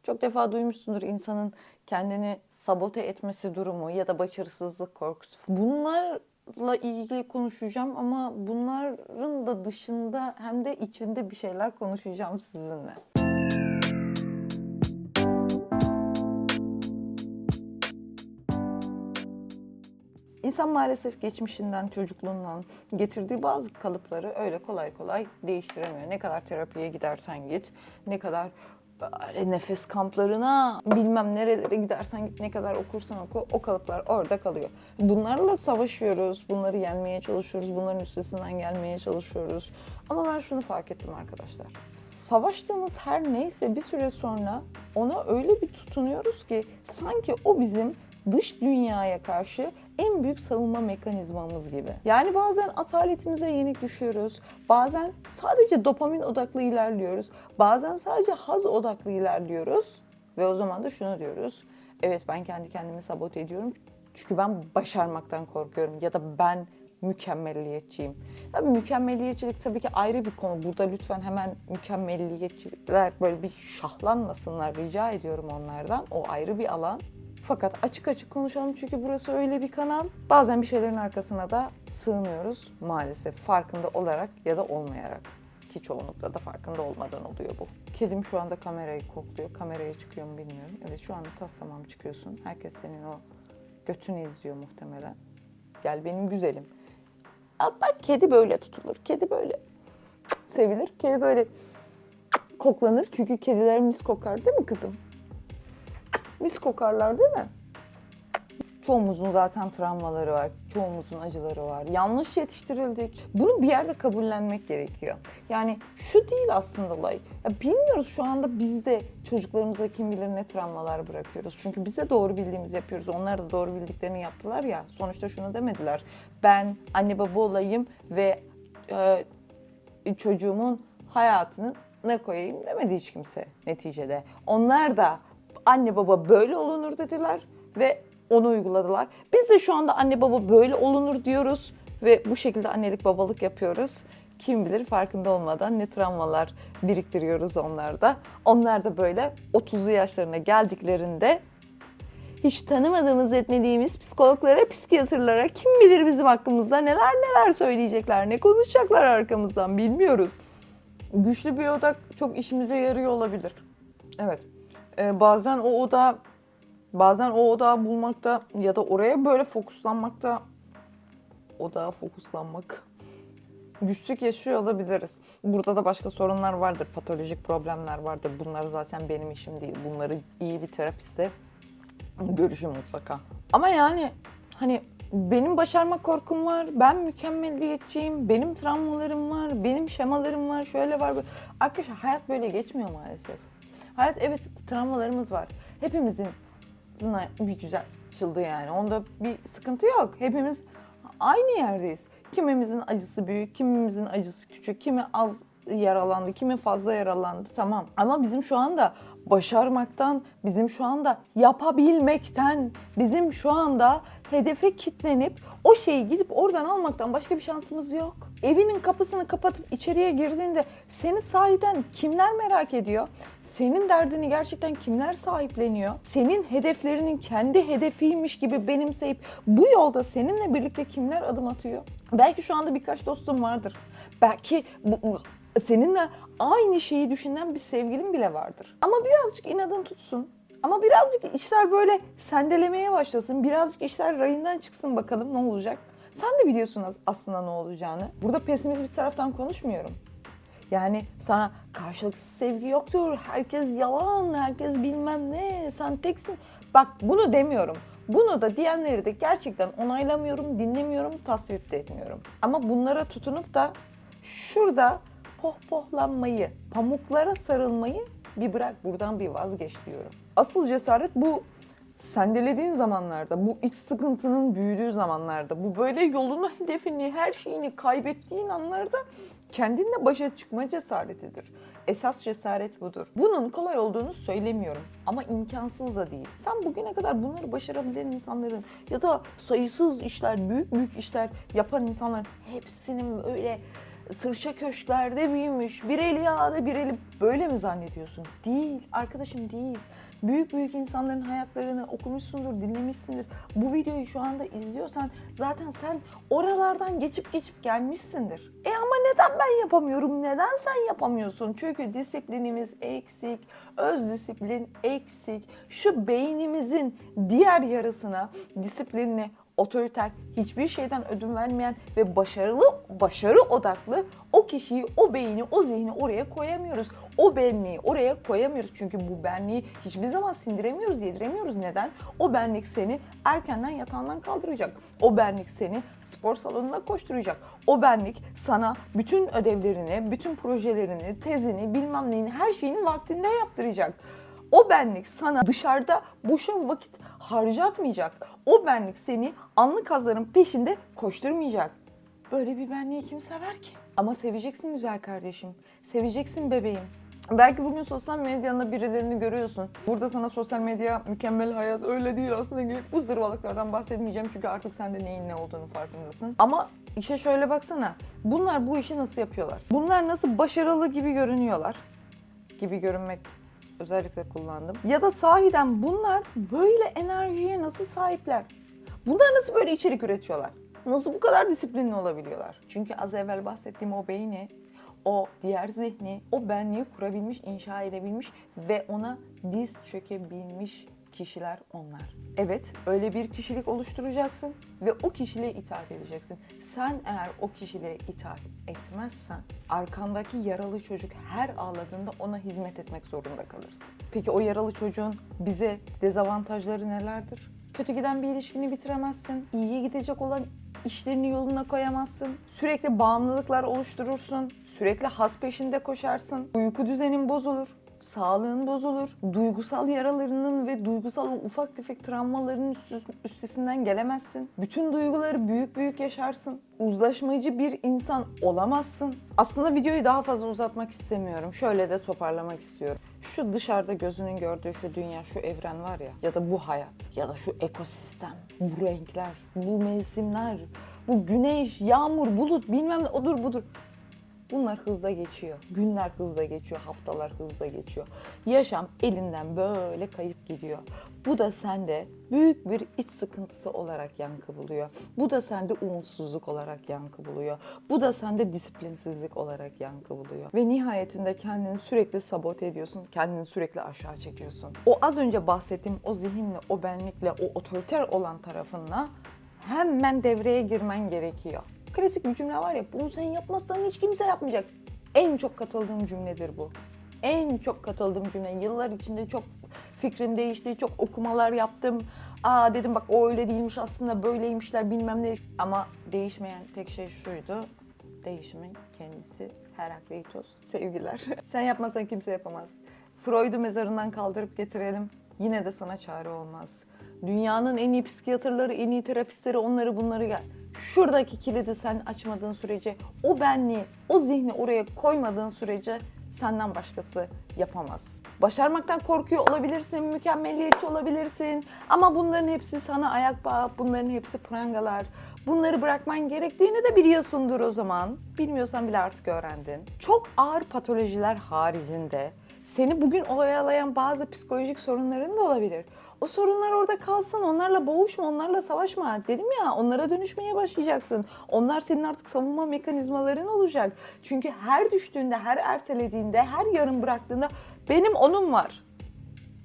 Çok defa duymuşsundur insanın kendini sabote etmesi durumu ya da başarısızlık korkusu. Bunlarla ilgili konuşacağım ama bunların da dışında hem de içinde bir şeyler konuşacağım sizinle. İnsan maalesef geçmişinden, çocukluğundan getirdiği bazı kalıpları öyle kolay kolay değiştiremiyor. Ne kadar terapiye gidersen git, ne kadar nefes kamplarına, bilmem nerelere gidersen git, ne kadar okursan oku, o kalıplar orada kalıyor. Bunlarla savaşıyoruz, bunları yenmeye çalışıyoruz, bunların üstesinden gelmeye çalışıyoruz. Ama ben şunu fark ettim arkadaşlar. Savaştığımız her neyse bir süre sonra ona öyle bir tutunuyoruz ki sanki o bizim dış dünyaya karşı en büyük savunma mekanizmamız gibi. Yani bazen ataletimize yenik düşüyoruz, bazen sadece dopamin odaklı ilerliyoruz, bazen sadece haz odaklı ilerliyoruz ve o zaman da şunu diyoruz. Evet, ben kendi kendimi sabote ediyorum çünkü ben başarmaktan korkuyorum ya da ben mükemmelliyetçiyim. Tabii mükemmelliyetçilik tabii ki ayrı bir konu. Burada lütfen hemen mükemmelliyetçiler böyle bir şahlanmasınlar, rica ediyorum onlardan. O ayrı bir alan. Fakat açık açık konuşalım çünkü burası öyle bir kanal. Bazen bir şeylerin arkasına da sığınıyoruz maalesef, farkında olarak ya da olmayarak. Ki çoğunlukla da farkında olmadan oluyor bu. Kedim şu anda kamerayı kokluyor. Kameraya çıkıyor mu bilmiyorum. Evet, şu anda tas tamam çıkıyorsun. Herkes senin o götünü izliyor muhtemelen. Gel benim güzelim. Bak, kedi böyle tutulur. Kedi böyle sevilir. Kedi böyle koklanır. Çünkü kediler mis kokar değil mi kızım? Mis kokarlar değil mi? Çoğumuzun zaten travmaları var, çoğumuzun acıları var. Yanlış yetiştirildik. Bunu bir yerde kabullenmek gerekiyor. Yani şu değil aslında olay. Ya bilmiyoruz şu anda biz de çocuklarımıza kim bilir ne travmalar bırakıyoruz. Çünkü biz de doğru bildiğimizi yapıyoruz. Onlar da doğru bildiklerini yaptılar ya. Sonuçta şunu demediler. Ben anne baba olayım ve çocuğumun hayatını ne koyayım demedi hiç kimse neticede. Onlar da anne baba böyle olunur dediler ve onu uyguladılar. Biz de şu anda anne baba böyle olunur diyoruz ve bu şekilde annelik babalık yapıyoruz. Kim bilir farkında olmadan ne travmalar biriktiriyoruz onlarda. Onlar da böyle 30'lu yaşlarına geldiklerinde hiç tanımadığımız, etmediğimiz psikologlara, psikiyatrlara kim bilir bizim hakkımızda neler neler söyleyecekler, ne konuşacaklar arkamızdan bilmiyoruz. Güçlü bir odak çok işimize yarıyor olabilir. Evet. Bazen o odağı bulmakta ya da oraya böyle fokuslanmakta, odağa fokuslanmak, güçlük yaşıyor olabiliriz. Burada da başka sorunlar vardır, patolojik problemler vardır. Bunlar zaten benim işim değil. Bunları iyi bir terapiste görüşüm mutlaka. Ama yani hani benim başarma korkum var, ben mükemmeliyetçiyim, benim travmalarım var, benim şemalarım var, şöyle var. Böyle. Arkadaşlar hayat böyle geçmiyor maalesef. Hayat, evet, travmalarımız var. Hepimizin bir güzel açıldı yani. Onda bir sıkıntı yok. Hepimiz aynı yerdeyiz. Kimimizin acısı büyük, kimimizin acısı küçük, kimi az yaralandı, kimi fazla yaralandı, tamam. Ama bizim şu anda başarmaktan, bizim şu anda yapabilmekten, bizim şu anda hedefe kitlenip o şeyi gidip oradan almaktan başka bir şansımız yok. Evinin kapısını kapatıp içeriye girdiğinde seni sahiden kimler merak ediyor? Senin derdini gerçekten kimler sahipleniyor? Senin hedeflerinin kendi hedefiymiş gibi benimseyip bu yolda seninle birlikte kimler adım atıyor? Belki şu anda birkaç dostum vardır. Belki seninle aynı şeyi düşünen bir sevgilin bile vardır. Ama birazcık inadın tutsun. Ama birazcık işler böyle sendelemeye başlasın. Birazcık işler rayından çıksın, bakalım ne olacak. Sen de biliyorsun aslında ne olacağını. Burada pesimist bir taraftan konuşmuyorum. Yani sana karşılıksız sevgi yoktur, herkes yalan, herkes bilmem ne, sen teksin. Bak, bunu demiyorum. Bunu da diyenleri de gerçekten onaylamıyorum, dinlemiyorum, tasvip de etmiyorum. Ama bunlara tutunup da şurada pohpohlanmayı, pamuklara sarılmayı bir bırak, buradan bir vazgeç diyorum. Asıl cesaret bu sendelediğin zamanlarda, bu iç sıkıntının büyüdüğü zamanlarda, bu böyle yolunu, hedefini, her şeyini kaybettiğin anlarda kendinle başa çıkma cesaretidir. Esas cesaret budur. Bunun kolay olduğunu söylemiyorum ama imkansız da değil. Sen bugüne kadar bunları başarabilen insanların ya da sayısız işler, büyük büyük işler yapan insanların hepsinin öyle sırça köşklerde büyümüş, bir eli yağda bir eli böyle mi zannediyorsun? Değil arkadaşım, değil. Büyük büyük insanların hayatlarını okumuşsundur, dinlemişsindir. Bu videoyu şu anda izliyorsan zaten sen oralardan geçip gelmişsindir. Ama neden ben yapamıyorum? Neden sen yapamıyorsun? Çünkü disiplinimiz eksik, öz disiplin eksik. Şu beynimizin diğer yarısına, disiplinli, otoriter, hiçbir şeyden ödün vermeyen ve başarı odaklı o kişiyi, o beyni, o zihni oraya koyamıyoruz. O benliği oraya koyamıyoruz. Çünkü bu benliği hiçbir zaman sindiremiyoruz, yediremiyoruz. Neden? O benlik seni erkenden yatağından kaldıracak. O benlik seni spor salonuna koşturacak. O benlik sana bütün ödevlerini, bütün projelerini, tezini, bilmem neyini, her şeyini vaktinde yaptıracak. O benlik sana dışarıda boşa vakit harcatmayacak. O benlik seni anlık hazların peşinde koşturmayacak. Böyle bir benliği kim sever ki? Ama seveceksin güzel kardeşim. Seveceksin bebeğim. Belki bugün sosyal medyada birilerini görüyorsun. Burada sana sosyal medya mükemmel hayat öyle değil aslında gibi bu zırvalıklardan bahsetmeyeceğim. Çünkü artık sen de neyin ne olduğunu farkındasın. Ama işe şöyle baksana. Bunlar bu işi nasıl yapıyorlar? Bunlar nasıl başarılı gibi görünüyorlar? Gibi görünmek özellikle kullandım. Ya da sahiden bunlar böyle enerjiye nasıl sahipler? Bunlar nasıl böyle içerik üretiyorlar? Nasıl bu kadar disiplinli olabiliyorlar? Çünkü az evvel bahsettiğim o beyni, o diğer zihni, o benliği kurabilmiş, inşa edebilmiş ve ona diz çökebilmiş kişiler onlar. Evet, öyle bir kişilik oluşturacaksın ve o kişiliğe itaat edeceksin. Sen eğer o kişiliğe itaat etmezsen, arkandaki yaralı çocuk her ağladığında ona hizmet etmek zorunda kalırsın. Peki o yaralı çocuğun bize dezavantajları nelerdir? Kötü giden bir ilişkini bitiremezsin. İyiye gidecek olan işlerini yoluna koyamazsın. Sürekli bağımlılıklar oluşturursun. Sürekli haz peşinde koşarsın. Uyku düzenin bozulur. Sağlığın bozulur. Duygusal yaralarının ve duygusal o ufak tefek travmaların üstesinden gelemezsin. Bütün duyguları büyük büyük yaşarsın. Uzlaşmacı bir insan olamazsın. Aslında videoyu daha fazla uzatmak istemiyorum. Şöyle de toparlamak istiyorum. Şu dışarıda gözünün gördüğü şu dünya, şu evren var ya, ya da bu hayat, ya da şu ekosistem, bu renkler, bu mevsimler, bu güneş, yağmur, bulut, bilmem ne, odur budur. Bunlar hızla geçiyor. Günler hızla geçiyor, haftalar hızla geçiyor. Yaşam elinden böyle kayıp gidiyor. Bu da sende büyük bir iç sıkıntısı olarak yankı buluyor. Bu da sende umutsuzluk olarak yankı buluyor. Bu da sende disiplinsizlik olarak yankı buluyor. Ve nihayetinde kendini sürekli sabote ediyorsun, kendini sürekli aşağı çekiyorsun. O az önce bahsettiğim o zihinle, o benlikle, o otoriter olan tarafınla hemen devreye girmen gerekiyor. Klasik bir cümle var ya, bunu sen yapmazsan hiç kimse yapmayacak. En çok katıldığım cümledir bu. En çok katıldığım cümle. Yıllar içinde çok fikrim değişti, çok okumalar yaptım. Dedim bak o öyle değilmiş aslında, böyleymişler bilmem ne. Ama değişmeyen tek şey şuydu. Değişimin kendisi. Herakleitos, sevgiler. Sen yapmasan kimse yapamaz. Freud'u mezarından kaldırıp getirelim. Yine de sana çare olmaz. Dünyanın en iyi psikiyatrları, en iyi terapistleri, onları bunları gel. Şuradaki kilidi sen açmadığın sürece, o benliği, o zihni oraya koymadığın sürece senden başkası yapamaz. Başarmaktan korkuyor olabilirsin, mükemmeliyetçi olabilirsin ama bunların hepsi sana ayak bağı, bunların hepsi prangalar. Bunları bırakman gerektiğini de biliyorsundur o zaman. Bilmiyorsan bile artık öğrendin. Çok ağır patolojiler haricinde seni bugün oyalayan bazı psikolojik sorunların da olabilir. O sorunlar orada kalsın, onlarla boğuşma, onlarla savaşma. Dedim ya, onlara dönüşmeye başlayacaksın. Onlar senin artık savunma mekanizmaların olacak. Çünkü her düştüğünde, her ertelediğinde, her yarım bıraktığında benim onun var.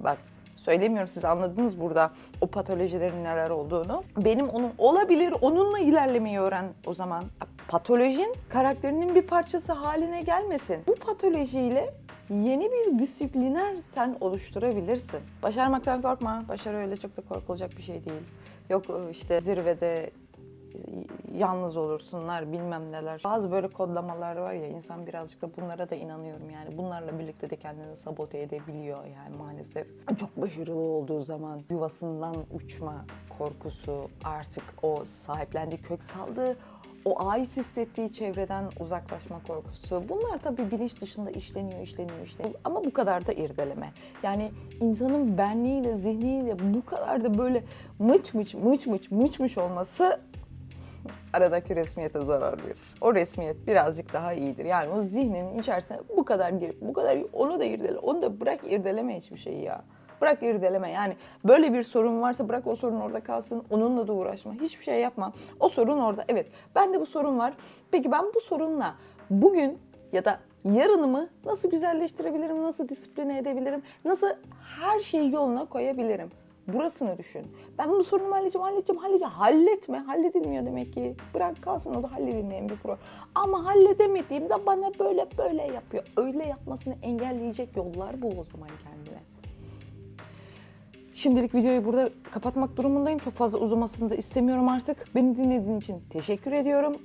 Bak, söylemiyorum, siz anladınız burada o patolojilerin neler olduğunu. Benim onun olabilir, onunla ilerlemeyi öğren o zaman. Patolojin karakterinin bir parçası haline gelmesin. Bu patolojiyle yeni bir disipliner sen oluşturabilirsin. Başarmaktan korkma. Başarı öyle çok da korkulacak bir şey değil. Yok işte zirvede yalnız olursunlar bilmem neler. Bazı böyle kodlamalar var ya, insan birazcık da bunlara da inanıyorum yani. Bunlarla birlikte de kendini sabote edebiliyor yani maalesef. Çok başarılı olduğu zaman yuvasından uçma korkusu, artık o sahiplendiği, kök saldığı, o ait hissettiği çevreden uzaklaşma korkusu. Bunlar tabii bilinç dışında işleniyor. Ama bu kadar da irdeleme. Yani insanın benliğiyle, zihniyle bu kadar da böyle mıç mıç olması aradaki resmiyete zarar verir. O resmiyet birazcık daha iyidir. Yani o zihninin içerisine bu kadar girip, bu kadar onu da irdele, onu da bırak irdeleme hiçbir şeyi ya. Bırak irdeleme yani böyle bir sorun varsa bırak o sorun orada kalsın, onunla da uğraşma, hiçbir şey yapma. O sorun orada, evet bende bu sorun var. Peki ben bu sorunla bugün ya da yarınımı nasıl güzelleştirebilirim, nasıl disipline edebilirim, nasıl her şeyi yoluna koyabilirim? Burasını düşün. Ben bu sorunumu halledeceğim. Halletme, halledilmiyor demek ki. Bırak kalsın, o da halledilmeyen bir problem. Ama halledemediğimde bana böyle yapıyor. Öyle yapmasını engelleyecek yollar bul o zaman kendine. Şimdilik videoyu burada kapatmak durumundayım. Çok fazla uzamasını da istemiyorum artık. Beni dinlediğin için teşekkür ediyorum.